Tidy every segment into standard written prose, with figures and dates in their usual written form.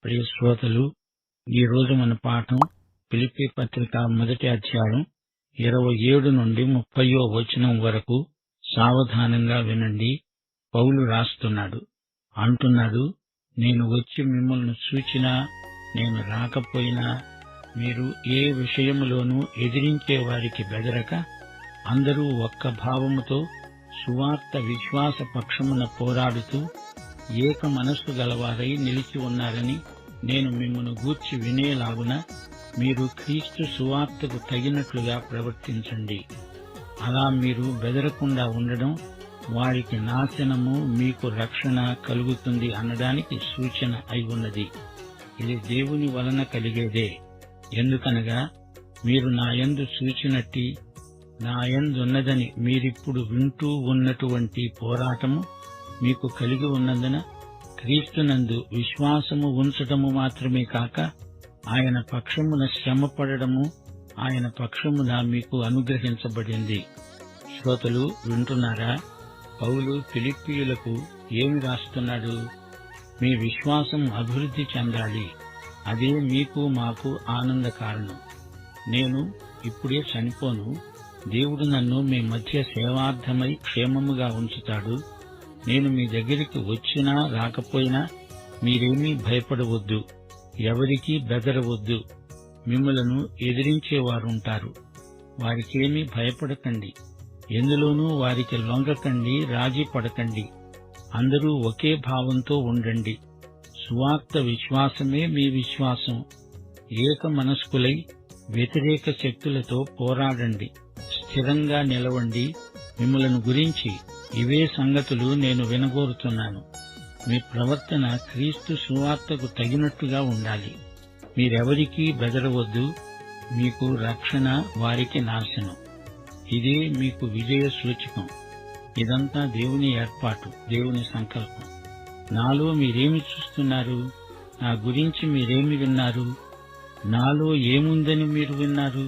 ప్రియ శ్రోతలు, ఈ రోజు మన పాఠం ఫిలిప్పీ పత్రిక మొదటి అధ్యాయం 27 నుండి 30వ వచనం వరకు. సావధానంగా వినండి. పౌలు రాస్తున్నాడు, అంటున్నాడు, నేను వచ్చి మిమ్మల్ని చూచినా నేను రాకపోయినా మీరు ఏ విషయములోనూ ఎదిరించే వారికి బెదరక అందరూ ఒక్క భావముతో సువార్త విశ్వాస పక్షమున పోరాడుతూ ఏక మనస్సు గలవారై నిలిచి ఉన్నారని నేను మిమ్మల్ని గూర్చి వినేలాగున మీరు క్రీస్తు సువార్తకు తగినట్లుగా ప్రవర్తించండి. అలా మీరు బెదరకుండా ఉండడం వారికి నాశనము, మీకు రక్షణ కలుగుతుంది అనడానికి సూచన అయి ఉన్నది. ఇది దేవుని వలన కలిగేదే. ఎందుకనగా మీరు నాయందు చూచినట్టి నాయందున్నదని మీరిప్పుడు వింటూ ఉన్నటువంటి పోరాటము మీకు కలిగి ఉన్నందున క్రీస్తునందు విశ్వాసము ఉంచటము మాత్రమే కాక ఆయన పక్షమున శ్రమపడము ఆయన పక్షమున మీకు అనుగ్రహించబడింది. శ్రోతలు వింటున్నారా? పౌలు ఫిలిప్పీయులకు ఏమి రాస్తున్నాడు? మీ విశ్వాసం అభివృద్ధి చెందాలి. అదే మీకు మాకు ఆనంద కారణం. నేను ఇప్పుడే చనిపోను. దేవుడు నన్ను మీ మధ్య సేవార్థమై క్షేమముగా ఉంచుతాడు. నేను మీ దగ్గరికి వచ్చినా రాకపోయినా మీరేమీ భయపడవద్దు, ఎవరికీ బెదరవద్దు. మిమ్మలను ఎదిరించేవారుంటారు, వారికేమీ భయపడకండి. ఎందులోనూ వారికి లొంగకండి, రాజీ పడకండి. అందరూ ఒకే భావంతో ఉండండి. సువార్త విశ్వాసమే మీ విశ్వాసం. ఏక మనస్కులై వ్యతిరేక శక్తులతో పోరాడండి. స్థిరంగా నిలవండి. మిమ్మలను గురించి ఇవే సంగతులు నేను వినగోరుతున్నాను. మీ ప్రవర్తన క్రీస్తు సువార్తకు తగినట్టుగా ఉండాలి. మీరెవరికీ బెదరవద్దు. మీకు రక్షణ, వారికి నాశనం. ఇదే మీకు విజయ సూచకం. ఇదంతా దేవుని ఏర్పాటు, దేవుని సంకల్పం. నాలో మీరేమి చూస్తున్నారు? నా గురించి మీరేమి విన్నారు? నాలో ఏముందని మీరు విన్నారు?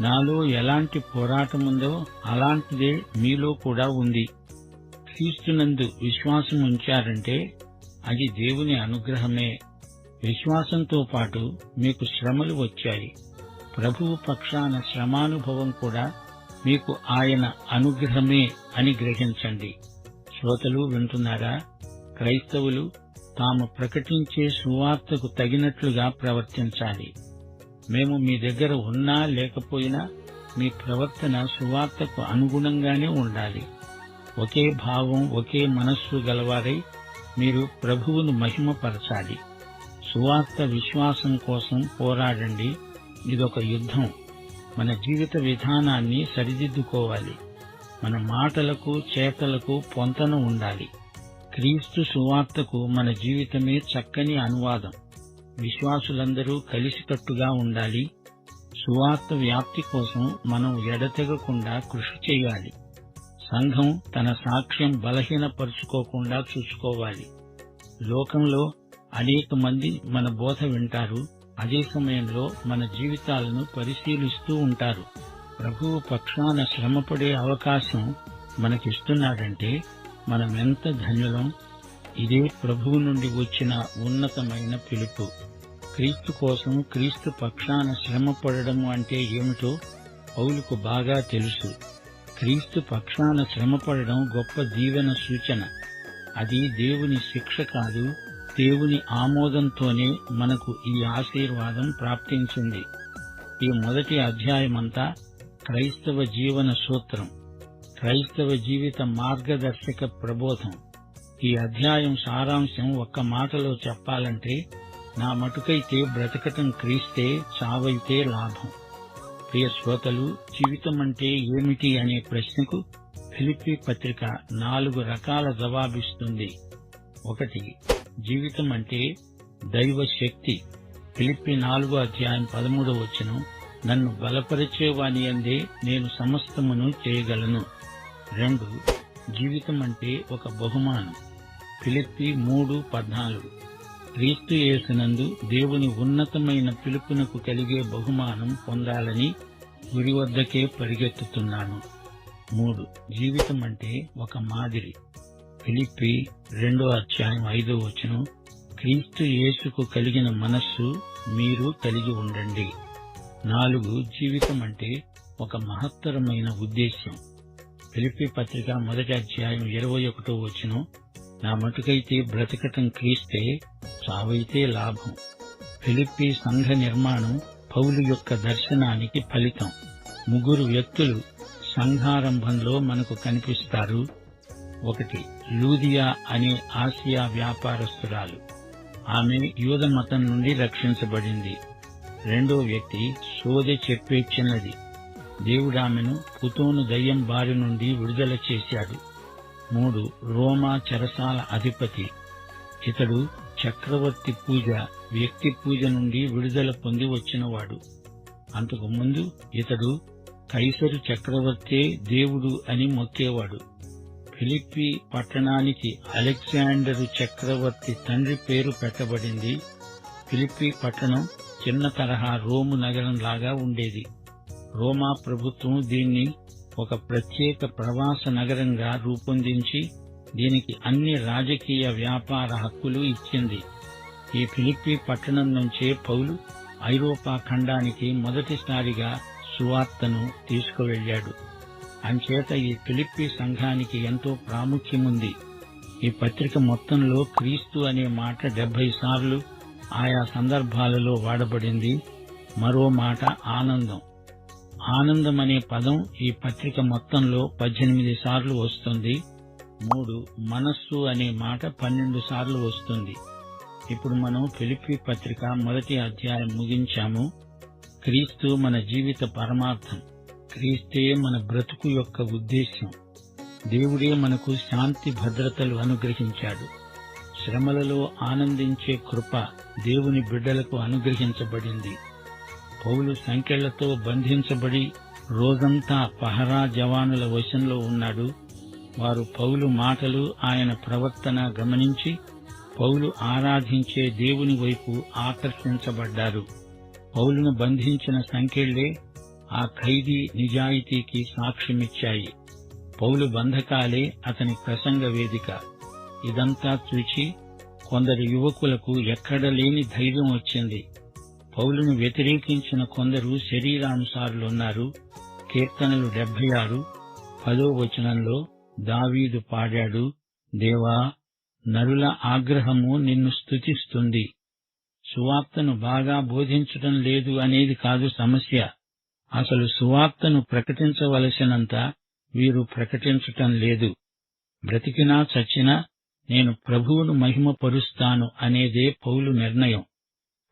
నాలో ఎలాంటి పోరాటముందో అలాంటిదే మీలో కూడా ఉంది. క్రీస్తునందు విశ్వాసం ఉంచారంటే అది దేవుని అనుగ్రహమే. విశ్వాసంతో పాటు మీకు శ్రమలు వచ్చాయి. ప్రభువు పక్షాన శ్రమానుభవం కూడా మీకు ఆయన అనుగ్రహమే అని గ్రహించండి. శ్రోతలు వింటున్నారా? క్రైస్తవులు తాము ప్రకటించే సువార్తకు తగినట్లుగా ప్రవర్తించాలి. మేము మీ దగ్గర ఉన్నా లేకపోయినా మీ ప్రవర్తన సువార్తకు అనుగుణంగానే ఉండాలి. ఒకే భావం, ఒకే మనస్సు గలవారై మీరు ప్రభువును మహిమపరచాలి. సువార్త విశ్వాసం కోసం పోరాడండి. ఇదొక యుద్ధం. మన జీవిత విధానాన్ని సరిదిద్దుకోవాలి. మన మాటలకు, చేతలకు పొంతన ఉండాలి. క్రీస్తు సువార్తకు మన జీవితమే చక్కని అనువాదం. విశ్వాసులందరూ కలిసికట్టుగా ఉండాలి. సువార్త వ్యాప్తి కోసం మనం ఎడతెగకుండా కృషి చేయాలి. సంఘం తన సాక్ష్యం బలహీనపరుచుకోకుండా చూసుకోవాలి. లోకంలో అనేక మంది మన బోధ వింటారు. అదే సమయంలో మన జీవితాలను పరిశీలిస్తూ ఉంటారు. ప్రభువు పక్షాన శ్రమపడే అవకాశం మనకిస్తున్నాడంటే మనమెంత ధన్యులం. ఇదే ప్రభువు నుండి వచ్చిన ఉన్నతమైన పిలుపు. క్రీస్తు కోసం, క్రీస్తు పక్షాన శ్రమపడము అంటే ఏమిటో పౌలుకు బాగా తెలుసు. క్రీస్తు పక్షాన శ్రమపడడం గొప్ప దీవెన సూచన. అది దేవుని శిక్ష కాదు, దేవుని ఆమోదంతోనే మనకు ఈ ఆశీర్వాదం ప్రాప్తించింది. ఈ మొదటి అధ్యాయమంతా క్రైస్తవ జీవన సూత్రం, క్రైస్తవ జీవిత మార్గదర్శక ప్రబోధం. ఈ అధ్యాయం సారాంశం ఒక్క మాటలో చెప్పాలంటే, నా మటుకైతే బ్రతకటం క్రీస్తే, చావైతే లాభం. ప్రియ శ్రోతలు, జీవితం అంటే ఏమిటి అనే ప్రశ్నకు ఫిలిప్పీ పత్రిక 4 రకాల జవాబిస్తుంది. 1. జీవితం అంటే దైవ శక్తి. ఫిలిప్పీ 4వ అధ్యాయం 13వ వచనం, నన్ను బలపరిచేవాని యందే నేను సమస్తమును చేయగలను. 2. జీవితం అంటే ఒక బహుమానం. ఫిలిప్పీ 3:14, క్రీస్తు యేసునందు దేవుని ఉన్నతమైన పిలుపునకు కలిగే బహుమానం పొందాలని గురి వద్దకే పరిగెత్తుతున్నాను. 3. జీవితం అంటే ఒక మాదిరి. ఫిలిప్పీ 2వ అధ్యాయం 5వ వచనం, క్రీస్తు యేసుకు కలిగిన మనస్సు మీరు కలిగి ఉండండి. 4. జీవితం అంటే ఒక మహత్తరమైన ఉద్దేశ్యం. ఫిలిప్పీ పత్రిక 1:21 నా మటుకైతే బ్రతకటం క్రీస్తే, చావైతే లాభం. ఫిలిప్పీ సంఘ నిర్మాణం పౌలు యొక్క దర్శనానికి ఫలితం. 3 వ్యక్తులు సంఘారంభంలో మనకు కనిపిస్తారు. 1. లూదియా అనే ఆసియా వ్యాపారస్తురాలు. ఆమె యూద మతం నుండి రక్షించబడింది. 2వ వ్యక్తి సోదె చెప్పే చిన్నది. దేవుడామెను పుతోను దయ్యం బారి నుండి విడుదల చేశాడు. 3. రోమా చెరసాల అధిపతి. ఇతడు చక్రవర్తి పూజ, వ్యక్తి పూజ నుండి విడుదల పొంది వచ్చినవాడు. అంతకు ముందు ఇతడు కైసరు చక్రవర్తే దేవుడు అని మొక్కేవాడు. ఫిలిప్పీ పట్టణానికి అలెగ్జాండరు చక్రవర్తి తండ్రి పేరు పెట్టబడింది. ఫిలిప్పీ పట్టణం చిన్న తరహా రోము నగరంలాగా ఉండేది. రోమా ప్రభుత్వం దీన్ని ఒక ప్రత్యేక ప్రవాస నగరంగా రూపొందించి దీనికి అన్ని రాజకీయ వ్యాపార హక్కులు ఇచ్చింది. ఈ ఫిలిప్పీ పట్టణం నుంచే పౌలు ఐరోపా ఖండానికి మొదటిసారిగా సువార్తను తీసుకువెళ్లాడు. అంచేత ఈ ఫిలిప్పీ సంఘానికి ఎంతో ప్రాముఖ్యముంది. ఈ పత్రిక మొత్తంలో క్రీస్తు అనే మాట 70 సార్లు ఆయా సందర్భాలలో వాడబడింది. మరో మాట ఆనందం. ఆనందమనే పదం ఈ పత్రిక మొత్తంలో 18 సార్లు వస్తుంది. 3. మనస్సు అనే మాట 12 సార్లు వస్తుంది. ఇప్పుడు మనం ఫిలిప్పీ పత్రిక 1వ అధ్యాయం ముగించాము. క్రీస్తు మన జీవిత పరమార్థం. క్రీస్తే మన బ్రతుకు యొక్క ఉద్దేశ్యం. దేవుడే మనకు శాంతి భద్రతలు అనుగ్రహించాడు. శ్రమలలో ఆనందించే కృప దేవుని బిడ్డలకు అనుగ్రహించబడింది. పౌలు సంకెళ్లతో బంధించబడి రోజంతా పహరా జవానుల వశంలో ఉన్నాడు. వారు పౌలు మాటలు, ఆయన ప్రవర్తన గమనించి పౌలు ఆరాధించే దేవుని వైపు ఆకర్షించబడ్డారు. పౌలును బంధించిన సంకెళ్లే ఆ ఖైదీ నిజాయితీకి సాక్ష్యమిచ్చాయి. పౌలు బంధకాలే అతని ప్రసంగ వేదిక. ఇదంతా చూచి కొందరు యువకులకు ఎక్కడలేని ధైర్యం వచ్చింది. పౌలును వ్యతిరేకించిన కొందరు శరీరానుసారులున్నారు. కీర్తనలు 76, 10 దావీదు పాడాడు, దేవా, నరుల ఆగ్రహము నిన్ను స్తుతిస్తుంది. సువార్తను బాగా బోధించటం లేదు అనేది కాదు సమస్య. అసలు సువార్తను ప్రకటించవలసినంత వీరు ప్రకటించటం లేదు. బ్రతికినా చచ్చినా నేను ప్రభువును మహిమపరుస్తాను అనేదే పౌలు నిర్ణయం.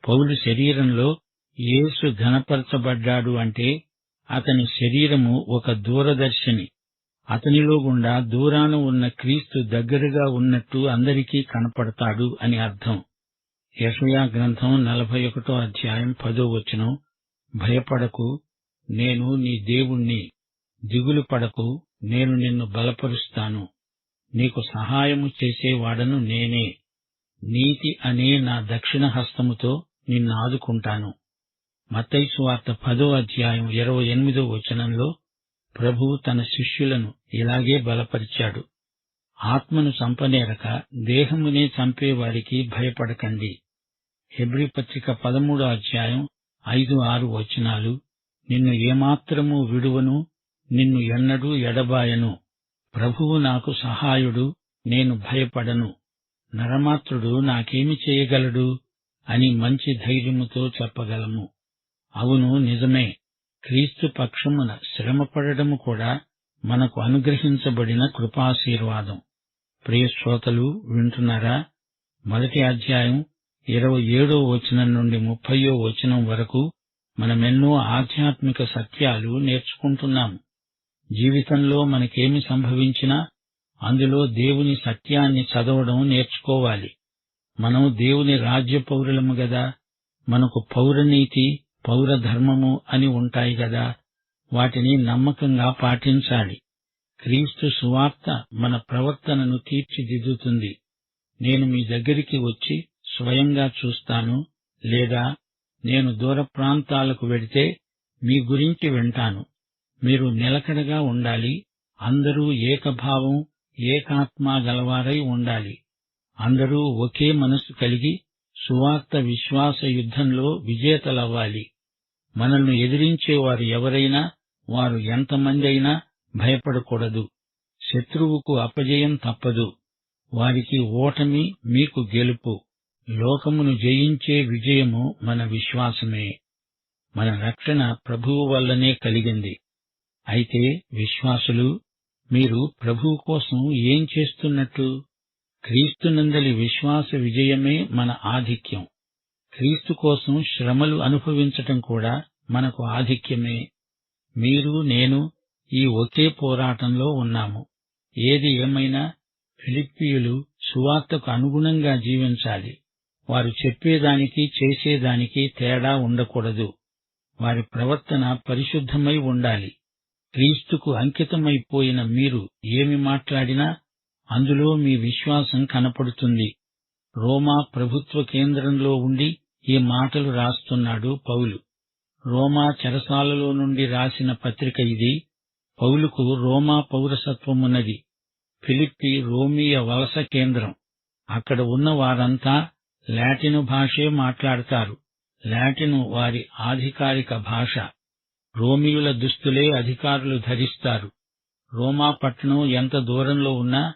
పౌలు శరీరంలో యేసు ఘనపరచబడ్డాడు అంటే అతని శరీరము ఒక దూరదర్శిని. అతనిలో గుండా దూరాన ఉన్న క్రీస్తు దగ్గరగా ఉన్నట్టు అందరికీ కనపడతాడు అని అర్థం. యెషయా గ్రంథం 41వ అధ్యాయం 10 భయపడకు, నేను నీ దేవుణ్ణి. దిగులు పడకు, నేను నిన్ను బలపరుస్తాను. నీకు సహాయము చేసేవాడను నేనే. నీతి అనే నా దక్షిణ హస్తముతో నిన్నాదుకుంటాను. మత్తయి సువార్త 10వ అధ్యాయం 28 ప్రభువు తన శిష్యులను ఇలాగే బలపరిచాడు. ఆత్మను చంపనేరక దేహమునే చంపేవారికి భయపడకండి. హెబ్రీ పత్రిక 13వ అధ్యాయం 5-6 నిన్ను ఏమాత్రమూ విడువను, నిన్ను ఎన్నడూ ఎడబాయను. ప్రభువు నాకు సహాయుడు, నేను భయపడను. నరమాత్రుడు నాకేమి చేయగలడు అని మంచి ధైర్యముతో చెప్పగలము. అవును, నిజమే. క్రీస్తు పక్షమున శ్రమపడటము కూడా మనకు అనుగ్రహించబడిన కృపాశీర్వాదం. ప్రియ శ్రోతలు, వింటున్నారా? 1వ అధ్యాయం 27 నుండి 30 వరకు మనమెన్నో ఆధ్యాత్మిక సత్యాలు నేర్చుకుంటున్నాము. జీవితంలో మనకేమి సంభవించినా అందులో దేవుని సత్యాన్ని చదవడం నేర్చుకోవాలి. మనం దేవుని రాజ్య పౌరులము గదా. మనకు పౌరనీతి, పౌరధర్మము అని ఉంటాయి గదా. వాటిని నమ్మకంగా పాటించాలి. క్రీస్తు సువార్త మన ప్రవర్తనను తీర్చిదిద్దుతుంది. నేను మీ దగ్గరికి వచ్చి స్వయంగా చూస్తాను, లేదా నేను దూర ప్రాంతాలకు వెడితే మీ గురించి వింటాను. మీరు నిలకడగా ఉండాలి. అందరూ ఏకభావం, ఏకాత్మ గలవారై ఉండాలి. అందరూ ఒకే మనసు కలిగి సువార్త విశ్వాస యుద్ధంలో విజేతలవ్వాలి. మనల్ని ఎదిరించేవారు ఎవరైనా, వారు ఎంతమంది అయినా భయపడకూడదు. శత్రువుకు అపజయం తప్పదు. వారికి ఓటమి, మీకు గెలుపు. లోకమును జయించే విజయము మన విశ్వాసమే. మన రక్షణ ప్రభువు వల్లనే కలిగింది. అయితే విశ్వాసులు, మీరు ప్రభువు కోసం ఏం చేస్తున్నట్టు? క్రీస్తునందలి విశ్వాస విజయమే మన ఆధిక్యం. క్రీస్తు కోసం శ్రమలు అనుభవించటం కూడా మనకు ఆధిక్యమే. మీరు, నేను ఈ ఒకే పోరాటంలో ఉన్నాము. ఏది ఏమైనా ఫిలిప్పీయులు సువార్తకు అనుగుణంగా జీవించాలి. వారు చెప్పేదానికి చేసేదానికి తేడా ఉండకూడదు. వారి ప్రవర్తన పరిశుద్ధమై ఉండాలి. క్రీస్తుకు అంకితమైపోయిన మీరు ఏమి మాట్లాడినా అందులో మీ విశ్వాసం కనపడుతుంది. రోమా ప్రభుత్వ కేంద్రంలో ఉండి ఈ మాటలు రాస్తున్నాడు పౌలు. రోమా చెరసాలలో నుండి రాసిన పత్రిక ఇది. పౌలుకు రోమా పౌరసత్వమున్నది. ఫిలిప్పి రోమీయ వలస కేంద్రం. అక్కడ ఉన్న వారంతా లాటిను భాషే మాట్లాడతారు. లాటిను వారి ఆధికారిక భాష. రోమీయుల దుస్తులే అధికారులు ధరిస్తారు. రోమా పట్టణం ఎంత దూరంలో ఉన్నా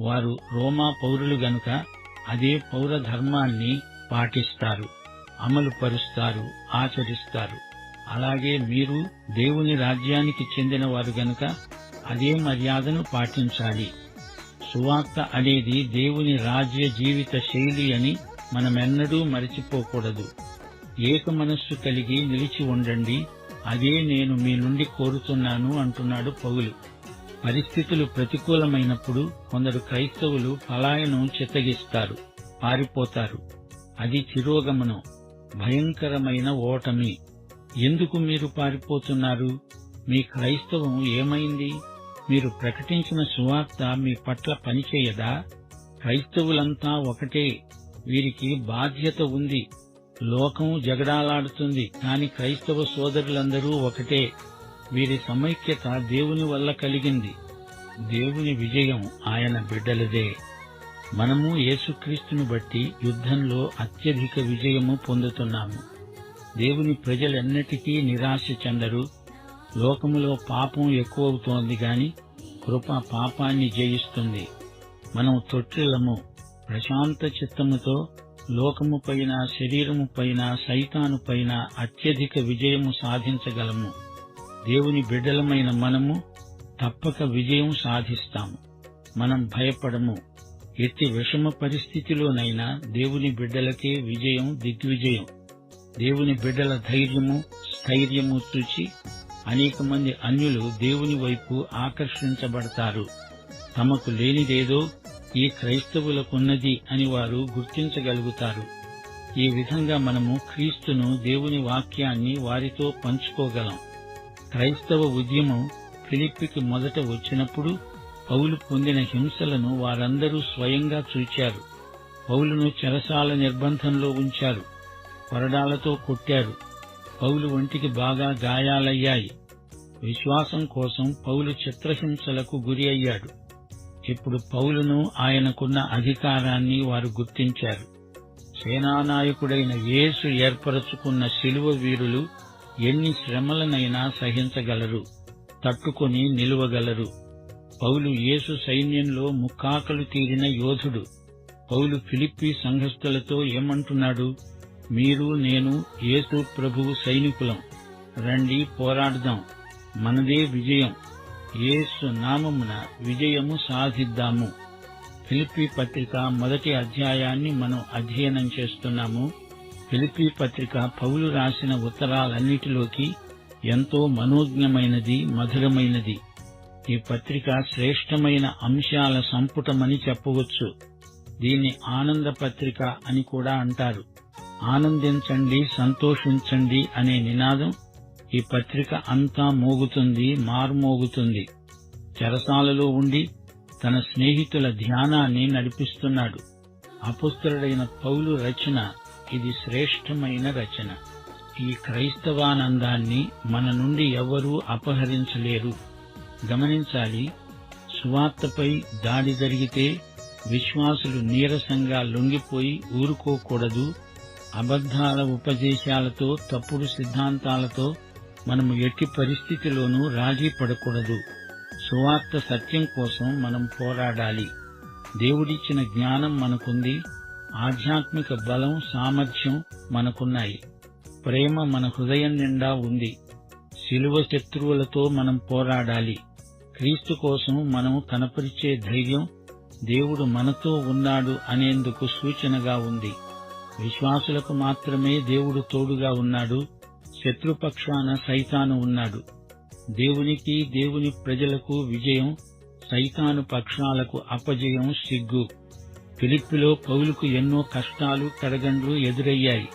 వారు రోమా పౌరులు గనుక అదే పౌర ధర్మాన్ని పాటిస్తారు, అమలు పరుస్తారు, ఆచరిస్తారు. అలాగే మీరు దేవుని రాజ్యానికి చెందిన వారు గనుక అదే మర్యాదను పాటించాలి. సువార్త అనేది దేవుని రాజ్య జీవిత శైలి అని మనమెన్నడూ మరచిపోకూడదు. ఏక మనస్సు కలిగి నిలిచి ఉండండి, అదే నేను మీ నుండి కోరుతున్నాను అంటున్నాడు పౌలు. పరిస్థితులు ప్రతికూలమైనప్పుడు కొందరు క్రైస్తవులు పలాయనం చిత్తగిస్తారు, పారిపోతారు. అది తిరోగమనం, భయంకరమైన ఓటమి. ఎందుకు మీరు పారిపోతున్నారు? మీ క్రైస్తవం ఏమైంది? మీరు ప్రకటించిన సువార్త మీ పట్ల పనిచేయదా? క్రైస్తవులంతా ఒకటే, వీరికి బాధ్యత ఉంది. లోకం జగడాలాడుతుంది, కాని క్రైస్తవ సోదరులందరూ ఒకటే. వీరి సమైక్యత దేవుని వల్ల కలిగింది. దేవుని విజయం ఆయన బిడ్డలదే. మనము యేసుక్రీస్తును బట్టి యుద్ధంలో అత్యధిక విజయము పొందుతున్నాము. దేవుని ప్రజలెన్నటికీ నిరాశ చెందరు. లోకములో పాపం ఎక్కువవుతోంది గాని కృప పాపాన్ని జయిస్తుంది. మనం తొట్టిల్లము. ప్రశాంత చిత్తముతో లోకముపైన, శరీరముపైన, సైతానుపైన అత్యధిక విజయము సాధించగలము. దేవుని బిడ్డలమైన మనము తప్పక విజయం సాధిస్తాము. మనం భయపడము. ఎట్టి విషమ పరిస్థితిలోనైనా దేవుని బిడ్డలకే విజయం, దిగ్విజయం. దేవుని బిడ్డల ధైర్యము, స్థైర్యము చూచి అనేక మంది అన్యులు దేవుని వైపు ఆకర్షించబడతారు. తమకు లేనిదేదో ఈ క్రైస్తవులకున్నది అని వారు గుర్తించగలుగుతారు. ఈ విధంగా మనము క్రీస్తును, దేవుని వాక్యాన్ని వారితో పంచుకోగలం. క్రైస్తవ ఉద్యమం ఫిలిప్పికి మొదట వచ్చినప్పుడు పౌలు పొందిన హింసలను వారందరూ స్వయంగా చూచారు. పౌలును చెరసాల నిర్బంధంలో ఉంచారు, కొరడాలతో కొట్టారు. పౌలు ఒంటికి బాగా గాయాలయ్యాయి. విశ్వాసం కోసం పౌలు చిత్రహింసలకు గురి అయ్యాడు. ఇప్పుడు పౌలును, ఆయనకున్న అధికారాన్ని వారు గుర్తించారు. సేనానాయకుడైన యేసు ఏర్పరచుకున్న శిలువ వీరులు ఎన్ని శ్రమలనైనా సహించగలరు, తట్టుకొని నిలువగలరు. పౌలు యేసు సైన్యంలో ముక్కాకలు తీరిన యోధుడు. పౌలు ఫిలిప్పీ సంఘస్థులతో ఏమంటున్నాడు? మీరు, నేను యేసు ప్రభువు సైనికులం. రండి, పోరాడదాం. మనదే విజయం. యేసు నామమున విజయము సాధిద్దాము. ఫిలిప్పీ పత్రిక మొదటి అధ్యాయాన్ని మనం అధ్యయనం చేస్తున్నాము. ఫిలిప్పీ పత్రిక పౌలు రాసిన ఉత్తరాలన్నిటిలోకి ఎంతో మనోజ్ఞమైనది, మధురమైనది. ఈ పత్రిక శ్రేష్టమైన అంశాల సంపుటమని చెప్పవచ్చు. దీన్ని ఆనంద పత్రిక అని కూడా అంటారు. ఆనందించండి, సంతోషించండి అనే నినాదం ఈ పత్రిక అంతా మోగుతుంది, మార్మోగుతుంది. చెరసాలలో ఉండి తన స్నేహితుల ధ్యానాన్ని నడిపిస్తున్నాడు. అపొస్తలుడైన పౌలు రచన ఇది శ్రేష్టమైన రచన. ఈ క్రైస్తవానందాన్ని మన నుండి ఎవరూ అపహరించలేరు. గమనించాలి, సువార్తపై దాడి జరిగితే విశ్వాసులు నీరసంగా లొంగిపోయి ఊరుకోకూడదు. అబద్ధాల ఉపదేశాలతో, తప్పుడు సిద్ధాంతాలతో మనము ఎట్టి పరిస్థితిలోనూ రాజీ పడకూడదు. సువార్త సత్యం కోసం మనం పోరాడాలి. దేవుడిచ్చిన జ్ఞానం మనకుంది. ఆధ్యాత్మిక బలం, సామర్థ్యం మనకున్నాయి. ప్రేమ మన హృదయం నిండా ఉంది. శిలువ శత్రువులతో మనం పోరాడాలి. క్రీస్తు కోసం మనం కనపరిచే ధైర్యం దేవుడు మనతో ఉన్నాడు అనేందుకు సూచనగా ఉంది. విశ్వాసులకు మాత్రమే దేవుడు తోడుగా ఉన్నాడు. శత్రుపక్షాన సైతాను ఉన్నాడు. దేవునికి, దేవుని ప్రజలకు విజయం, సైతాను పక్షాలకు అపజయం, సిగ్గు. ఫిలిప్పీలో పౌలుకు ఎన్నో కష్టాలు, కడగండ్లు ఎదురయ్యాయి.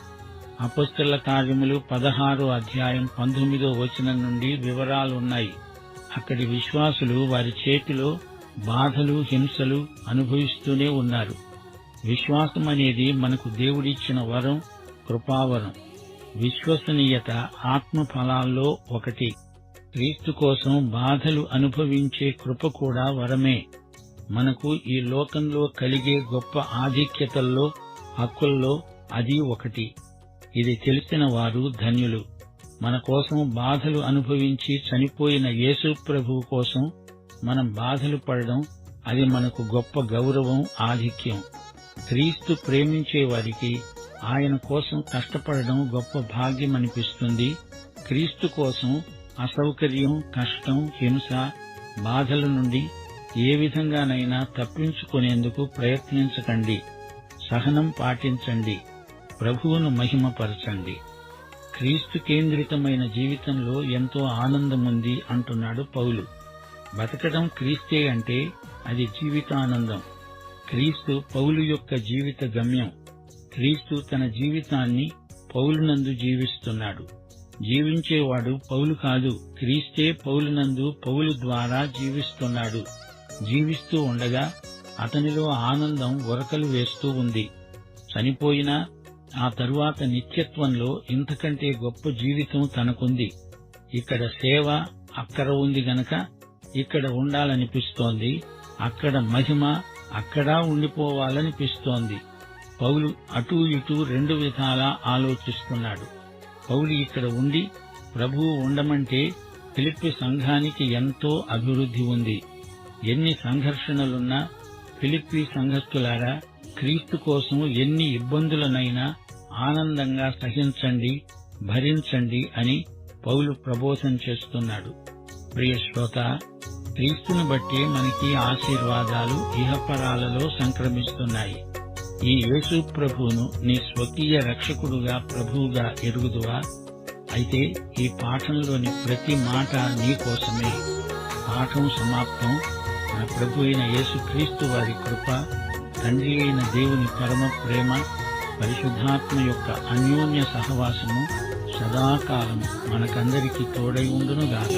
అపొస్తలుల కార్యములు 16వ అధ్యాయం 19వ వచనం నుండి వివరాలున్నాయి. అక్కడి విశ్వాసులు వారి చేతిలో బాధలు, హింసలు అనుభవిస్తూనే ఉన్నారు. విశ్వాసం అనేది మనకు దేవుడిచ్చిన వరం, కృపావరం. విశ్వసనీయత ఆత్మ ఫలాల్లో ఒకటి. క్రీస్తు కోసం బాధలు అనుభవించే కృప కూడా వరమే. మనకు ఈ లోకంలో కలిగే గొప్ప ఆధిక్యతల్లో, హక్కుల్లో అది ఒకటి. ఇది తెలిసిన వారు ధన్యులు. మన కోసం బాధలు అనుభవించి చనిపోయిన యేసు ప్రభువు కోసం మనం బాధలు పడడం, అది మనకు గొప్ప గౌరవం, ఆధిక్యం. క్రీస్తు ప్రేమించే వారికి ఆయన కోసం కష్టపడడం గొప్ప భాగ్యమనిపిస్తుంది. క్రీస్తు కోసం అసౌకర్యం, కష్టం, హింస, బాధల నుండి ఏ విధంగానైనా తప్పించుకునేందుకు ప్రయత్నించకండి. సహనం పాటించండి. ప్రభువును మహిమపరచండి. క్రీస్తు కేంద్రితమైన జీవితంలో ఎంతో ఆనందముంది అంటున్నాడు పౌలు. బతకడం క్రీస్తే అంటే అది జీవితానందం. క్రీస్తు పౌలు యొక్క జీవిత గమ్యం. క్రీస్తు తన జీవితాన్ని పౌలునందు జీవిస్తున్నాడు. జీవించేవాడు పౌలు కాదు, క్రీస్తే పౌలునందు, పౌలు ద్వారా జీవిస్తున్నాడు. జీవిస్తూ ఉండగా అతనిలో ఆనందం ఉరకలు వేస్తూ ఉంది. చనిపోయినా ఆ తరువాత నిత్యత్వంలో ఇంతకంటే గొప్ప జీవితం తనకుంది. ఇక్కడ సేవ, అక్కర ఉంది గనక ఇక్కడ ఉండాలనిపిస్తోంది. అక్కడ మహిమ, అక్కడా ఉండిపోవాలనిపిస్తోంది. పౌలు అటూ ఇటూ రెండు విధాలా ఆలోచిస్తున్నాడు. పౌలు ఇక్కడ ఉండి ప్రభువు ఉండమంటే ఫిలిప్పీ సంఘానికి ఎంతో అభివృద్ధి ఉంది. ఎన్ని సంఘర్షణలున్నా ఫిలిప్పీ సంఘస్థులారా, క్రీస్తు కోసం ఎన్ని ఇబ్బందులనైనా ఆనందంగా సహించండి, భరించండి అని పౌలు ప్రబోధం చేస్తున్నాడు. ప్రియ శ్రోత, క్రీస్తును బట్టి మనకి ఆశీర్వాదాలు ఇహపరాలలో సంక్రమిస్తున్నాయి. ఈ యేసు ప్రభువును నీ స్వకీయ రక్షకుడుగా, ప్రభువుగా ఎరుగుదువా? అయితే ఈ పాఠంలోని ప్రతి మాట నీకోసమే. పాఠం సమాప్తం. మన ప్రభు అయిన యేసుక్రీస్తు వారి కృప, తండ్రి అయిన దేవుని పరమ ప్రేమ, పరిశుద్ధాత్మ యొక్క అన్యోన్య సహవాసము సదాకాలం మనకందరికీ తోడై ఉండునుగాక.